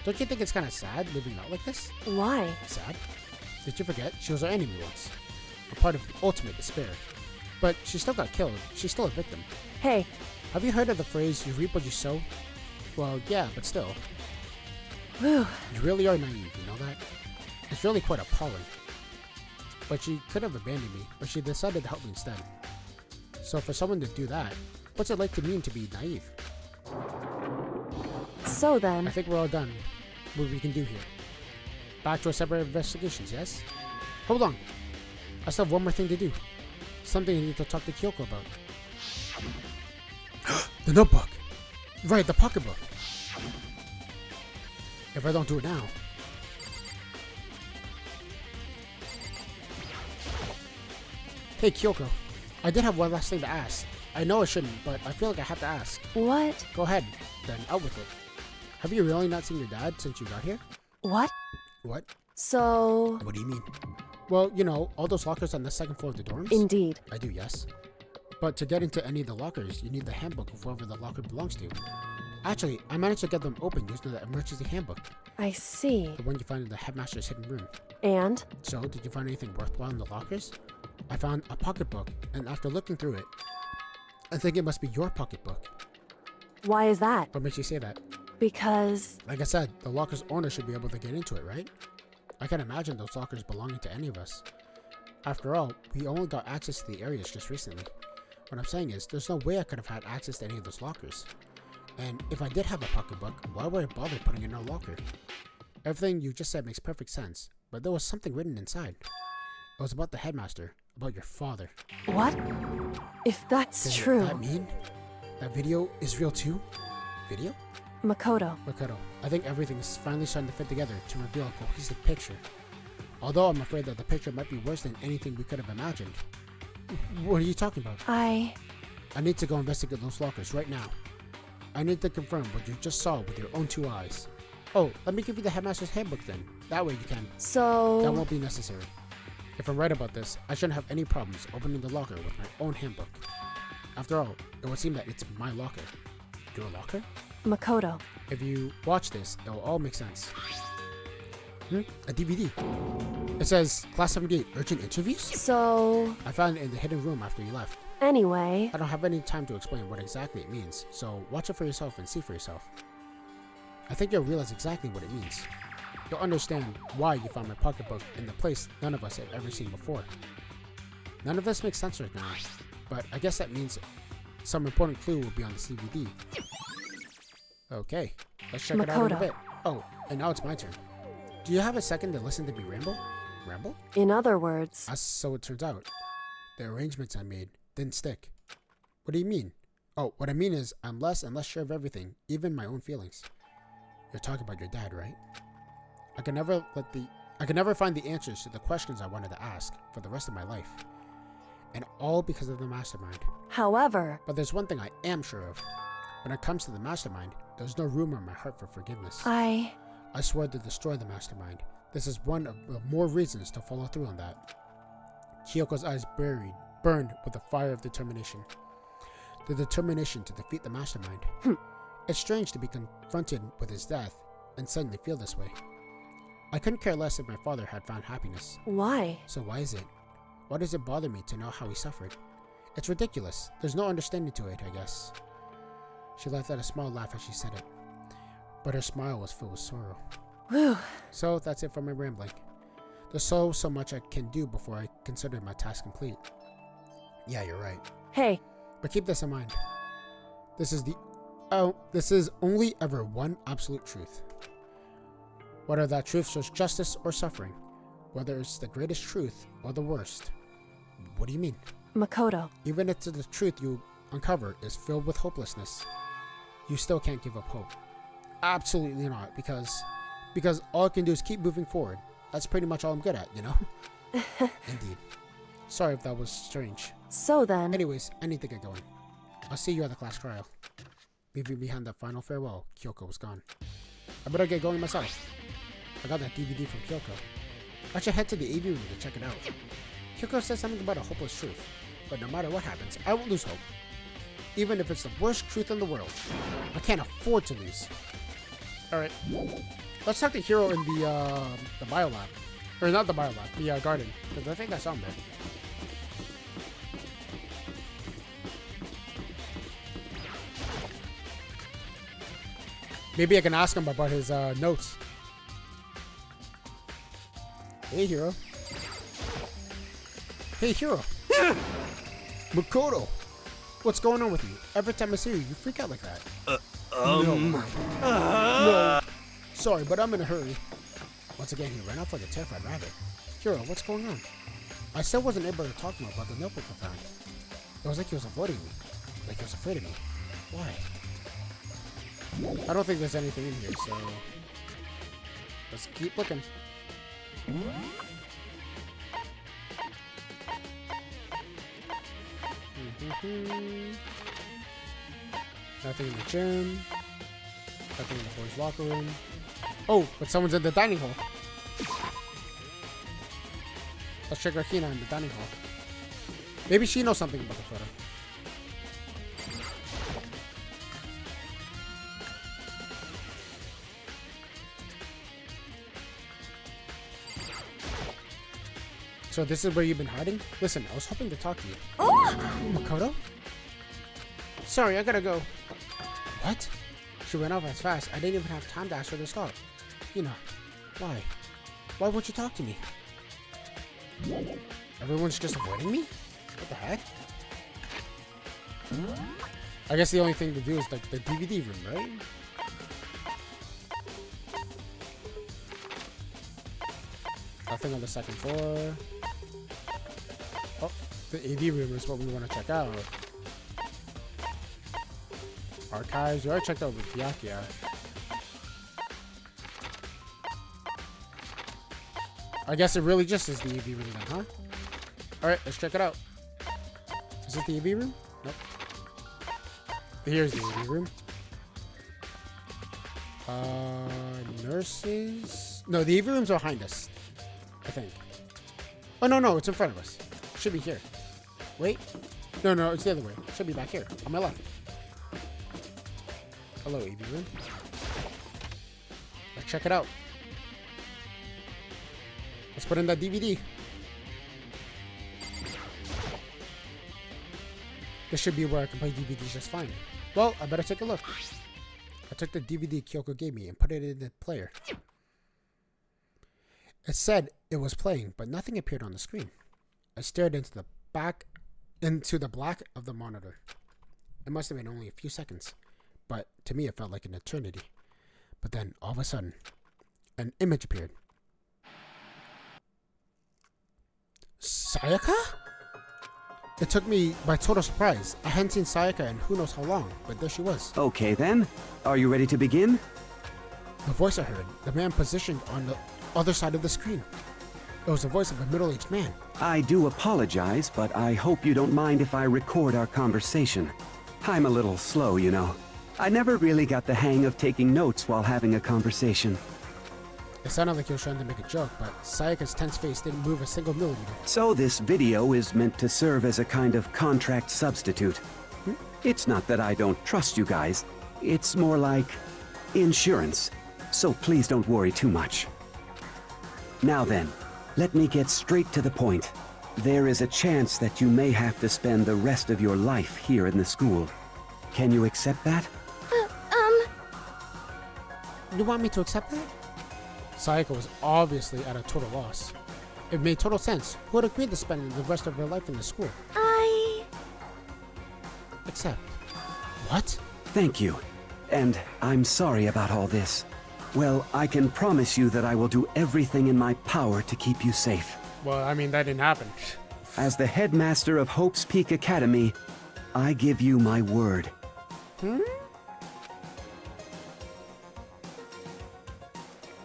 Don't you think it's kind of sad living out like this? why? Sad? Did you forget? She was our enemy once. A part of the ultimate despair. But she still got killed. She's still a victim. Hey, Have you heard of the phrase, you reap what you sow? Well, yeah, but still. whew, You really are naive, you know that? It's really quite appalling. But she could have abandoned me, but she decided to help me instead. So for someone to do that, what's it like to mean to be naive? so I then, think we're all done. What we can do here. Back to our separate investigations, yes? Hold on. I still have one more thing to do. Something I need to talk to Kyoko about. The notebook! Right, the pocketbook. If I don't do it now. Hey Kyoko, I did have one last thing to ask. I know I shouldn't, but I feel like I have to ask. what? Go ahead, then out with it. Have you really not seen your dad since you got here? What? What? So, What do you mean? Well, you know, all those lockers on the second floor of the dorms? indeed. I do, yes. But to get into any of the lockers, you need the handbook of whoever the locker belongs to. Actually, I managed to get them open using the emergency handbook, I see. the one you find in the headmaster's hidden room. And? So, did you find anything worthwhile in the lockers? I found a pocketbook, and after looking through it, I think it must be your pocketbook. Why is that? What makes you say that? Because, Like I said, the locker's owner should be able to get into it, right? I can't imagine those lockers belonging to any of us. After all, we only got access to the areas just recently. What I'm saying is, there's no way I could have had access to any of those lockers. And if I did have a pocketbook, why would I bother putting it in a locker? Everything you just said makes perfect sense, but there was something written inside. It was about the headmaster, about your father. what? If that's Does true, that mean that video is real too? Video? Makoto, Makoto, I think everything is finally starting to fit together to reveal a cohesive picture. Although I'm afraid that the picture might be worse than anything we could have imagined. What are you talking about? I need to go investigate those lockers right now. I need to confirm what you just saw with your own two eyes. Oh, let me give you the headmaster's handbook then. That way you can. That so, won't be necessary. If I'm right about this, I shouldn't have any problems opening the locker with my own handbook. After all, it would seem that it's my locker. Your locker? Makoto, If you watch this, it will all make sense. A DVD. It says, Class 78 Urgent Interviews? so, I found it in the hidden room after you left. anyway, I don't have any time to explain what exactly it means, so watch it for yourself and see for yourself. I think you'll realize exactly what it means. You'll understand why you found my pocketbook in the place none of us had ever seen before. None of this makes sense right now, but I guess that means some important clue will be on the CVD. Okay, let's check it out in a Makoto. bit. Oh, and now it's my turn. Do you have a second to listen to me ramble? Ramble? in other words, As so it turns out, the arrangements I made didn't stick. What do you mean? Oh, what I mean is I'm less and less sure of everything, even my own feelings. You're talking about your dad, right? I can never find the answers to the questions I wanted to ask for the rest of my life. And all because of the mastermind. however, But there's one thing I am sure of. When it comes to the mastermind, there's no room in my heart for forgiveness. I swore to destroy the mastermind. This is one of the more reasons to follow through on that. Kyoko's eyes burned with the fire of determination. The determination to defeat the mastermind. It's strange to be confronted with his death and suddenly feel this way. I couldn't care less if my father had found happiness. Why? So why is it? Why does it bother me to know how he suffered? It's ridiculous. There's no understanding to it, I guess. She let out a small laugh as she said it, but her smile was filled with sorrow. Whew. So that's it for my rambling. There's so much I can do before I consider my task complete. Yeah, you're right. Hey, But keep this in mind. This is only ever one absolute truth. Whether that truth shows justice or suffering, whether it's the greatest truth or the worst. What do you mean? Makoto. Even if the truth you uncover is filled with hopelessness, you still can't give up hope. Absolutely not, because all I can do is keep moving forward. That's pretty much all I'm good at, you know? Indeed. Sorry if that was strange. So then, Anyways, I need to get going. I'll see you at the class trial. Leaving behind that final farewell, Kyoko was gone. I better get going myself. I got that DVD from Kyoko. I should head to the AV room to check it out. Kyoko said something about a hopeless truth, but no matter what happens, I won't lose hope. Even if it's the worst truth in the world. I can't afford to lose. Alright. Let's talk to Hiro in the biolab. Or not the biolab, the garden. Because I think I saw him there. Maybe I can ask him about his notes. Hey, Hiro. Hey, Hiro. Makoto. What's going on with you? Every time I see you, you freak out like that. No. Sorry, but I'm in a hurry. Once again, he ran off like a terrified rabbit. Hiro, what's going on? I still wasn't able to talk to him about the notebook I found. It was like he was avoiding me. Like he was afraid of me. Why? I don't think there's anything in here, so let's keep looking. Nothing in the gym. Nothing in the boys' locker room. Oh, but someone's in the dining hall. Let's check Rahina in the dining hall. Maybe she knows something about the photo. So this is where you've been hiding? Listen, I was hoping to talk to you. Makoto? Sorry, I gotta go. What? She ran off as fast. I didn't even have time to ask her to stop. Hina, why? Why won't you talk to me? Everyone's just avoiding me? What the heck? I guess the only thing to do is like the DVD room, right? Nothing on the second floor. Oh, the AV room is what we want to check out. Archives. We already checked out with Byakuya. I guess it really just is the AV room then, huh? Alright, let's check it out. Is it the AV room? Nope. Here's the AV room. Nurses? No, the AV room's behind us. I think. Oh, no, it's in front of us. Should be here. Wait. No, it's the other way. Should be back here, on my left. Hello, AV room. Let's check it out. Let's put in that DVD. This should be where I can play DVDs just fine. Well, I better take a look. I took the DVD Kyoko gave me and put it in the player. It said it was playing, but nothing appeared on the screen. I stared into the black of the monitor. It must have been only a few seconds, but to me it felt like an eternity. But then, all of a sudden, an image appeared. Sayaka? It took me by total surprise. I hadn't seen Sayaka in who knows how long, but there she was. Okay then, are you ready to begin? The voice I heard, the man positioned on the other side of the screen. It was the voice of a middle-aged man. I do apologize, but I hope you don't mind if I record our conversation. I'm a little slow, you know. I never really got the hang of taking notes while having a conversation. It sounded like he was trying to make a joke, but Sayaka's tense face didn't move a single millimeter. So this video is meant to serve as a kind of contract substitute. It's not that I don't trust you guys. It's more like insurance. So please don't worry too much. Now then, let me get straight to the point. There is a chance that you may have to spend the rest of your life here in the school. Can you accept that? You want me to accept that? Sayaka was obviously at a total loss. It made total sense. Who would agree to spend the rest of her life in the school? Accept. What? Thank you. And I'm sorry about all this. Well, I can promise you that I will do everything in my power to keep you safe. Well, I mean, that didn't happen. As the headmaster of Hope's Peak Academy, I give you my word.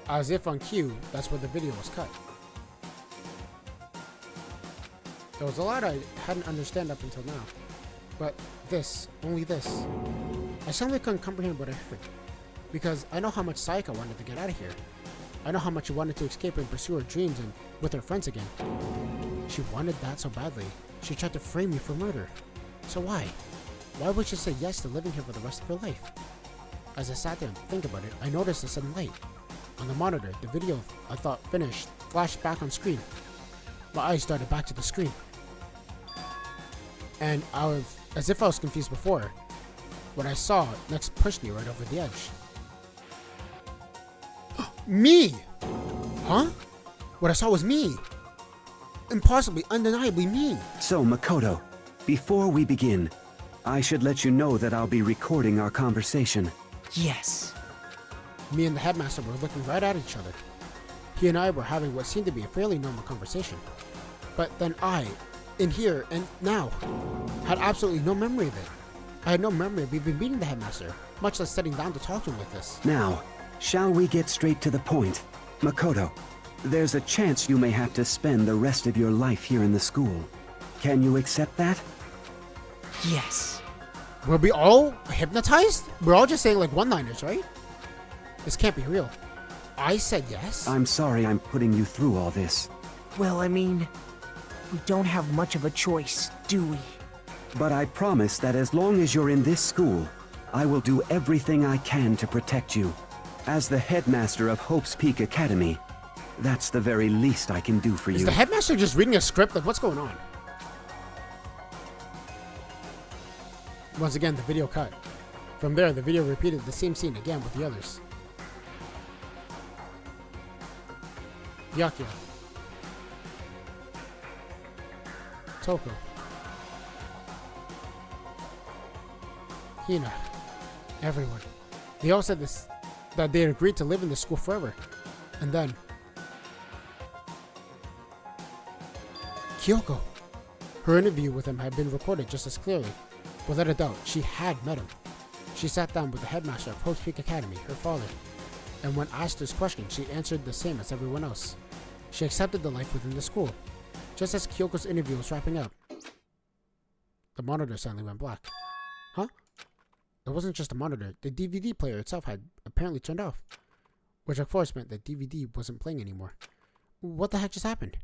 As if on cue, that's where the video was cut. There was a lot I hadn't understood up until now. But this, only this. I suddenly couldn't comprehend what I heard. Because I know how much Sayaka wanted to get out of here. I know how much she wanted to escape and pursue her dreams and with her friends again. She wanted that so badly. She tried to frame me for murder. So why? Why would she say yes to living here for the rest of her life? As I sat there and think about it, I noticed a sudden light. On the monitor, the video I thought finished flashed back on screen. My eyes started back to the screen. And I was, as if I was confused before, what I saw next pushed me right over the edge. Me! Huh? What I saw was me! Impossibly, undeniably me! So, Makoto, before we begin, I should let you know that I'll be recording our conversation. Yes. Me and the headmaster were looking right at each other. He and I were having what seemed to be a fairly normal conversation. But then I, in here and now, had absolutely no memory of it. I had no memory of even meeting the headmaster, much less sitting down to talk to him like this. Now, shall we get straight to the point? Makoto, there's a chance you may have to spend the rest of your life here in the school. Can you accept that? Yes. Were we all hypnotized? We're all just saying like one-liners, right? This can't be real. I said yes? I'm sorry I'm putting you through all this. Well, I mean, we don't have much of a choice, do we? But I promise that as long as you're in this school, I will do everything I can to protect you. As the headmaster of Hope's Peak Academy, that's the very least I can do for you. Is the headmaster just reading a script? Like, what's going on? Once again, the video cut. From there, the video repeated the same scene again with the others. Byakuya. Toko. Hina. Everyone. They all said this, that they had agreed to live in the school forever. And then Kyoko. Her interview with him had been recorded just as clearly. Without a doubt, she had met him. She sat down with the headmaster of Hope's Peak Academy, her father, and when asked this question, she answered the same as everyone else. She accepted the life within the school. Just as Kyoko's interview was wrapping up, the monitor suddenly went black. Huh? It wasn't just a monitor. The DVD player itself had apparently turned off, which of course meant the DVD wasn't playing anymore. What the heck just happened?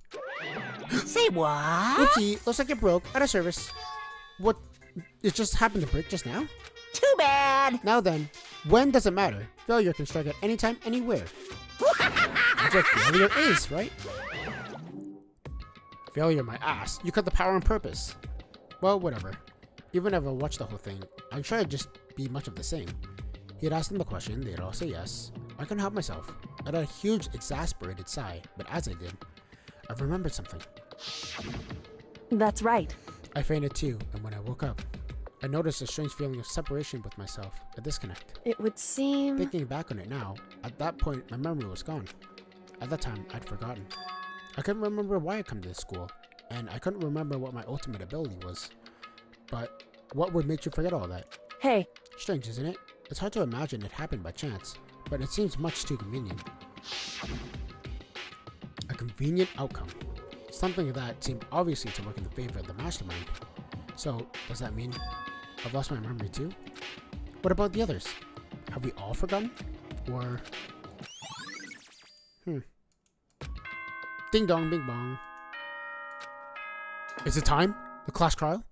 Say what? Oopsie, looks like it broke. Out of service. What? It just happened to break just now? Too bad. Now then, when does it matter? Failure can strike at any time, anywhere. That's what failure is, right? Failure, my ass. You cut the power on purpose. Well, whatever. Even if I watched the whole thing, I'm sure it'd just be much of the same. He'd ask them the question, they'd all say yes. I couldn't help myself. I had a huge, exasperated sigh, but as I did, I remembered something. That's right. I fainted too, and when I woke up, I noticed a strange feeling of separation with myself, a disconnect. It would seem... Thinking back on it now, at that point my memory was gone. At that time, I'd forgotten. I couldn't remember why I'd come to this school, and I couldn't remember what my ultimate ability was. But what would make you forget all that? Hey, Strange, isn't it? It's hard to imagine it happened by chance, but it seems much too convenient. A convenient outcome. Something that seemed obviously to work in the favor of the mastermind. So, does that mean I've lost my memory too? What about the others? Have we all forgotten? Or... Ding dong, bing bong. Is it time? The class trial?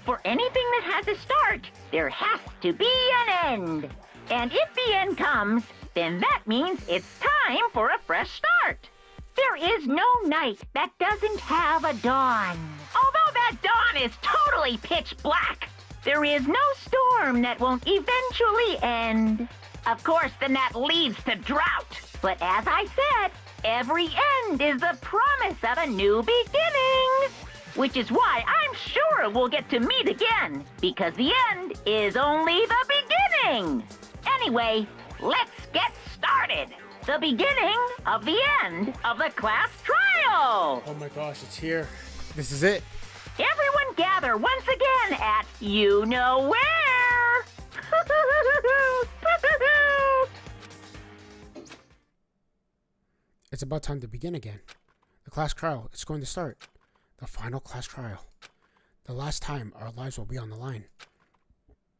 For anything that has a start, there has to be an end. And if the end comes, then that means it's time for a fresh start. There is no night that doesn't have a dawn. Although that dawn is totally pitch black, there is no storm that won't eventually end. Of course, then that leads to drought. But as I said, every end is the promise of a new beginning. Which is why I'm sure we'll get to meet again, because the end is only the beginning. Anyway, let's get started. The beginning of the end of the class trial. Oh my gosh, it's here. This is it. Everyone gather once again at you know where. It's about time to begin again. The class trial is going to start. The final class trial. The last time our lives will be on the line.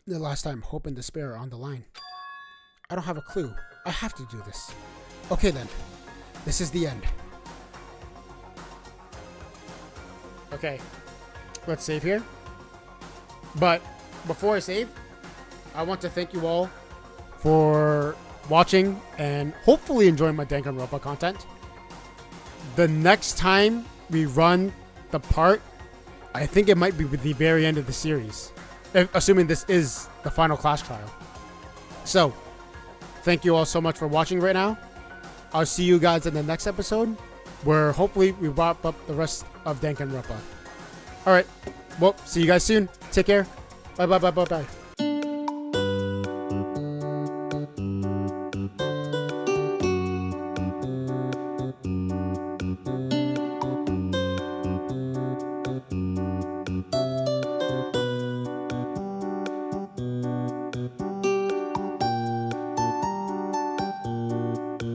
The last time hope and despair are on the line. I don't have a clue. I have to do this. Okay then. This is the end. Okay. Let's save here. But before I save, I want to thank you all for watching and hopefully enjoying my Danganronpa content. The next time we run the part, I think it might be with the very end of the series, assuming this is the final class trial. So, thank you all so much for watching right now. I'll see you guys in the next episode, where hopefully we wrap up the rest of Danganronpa. Alright, well, see you guys soon. Take care. Bye bye bye bye bye.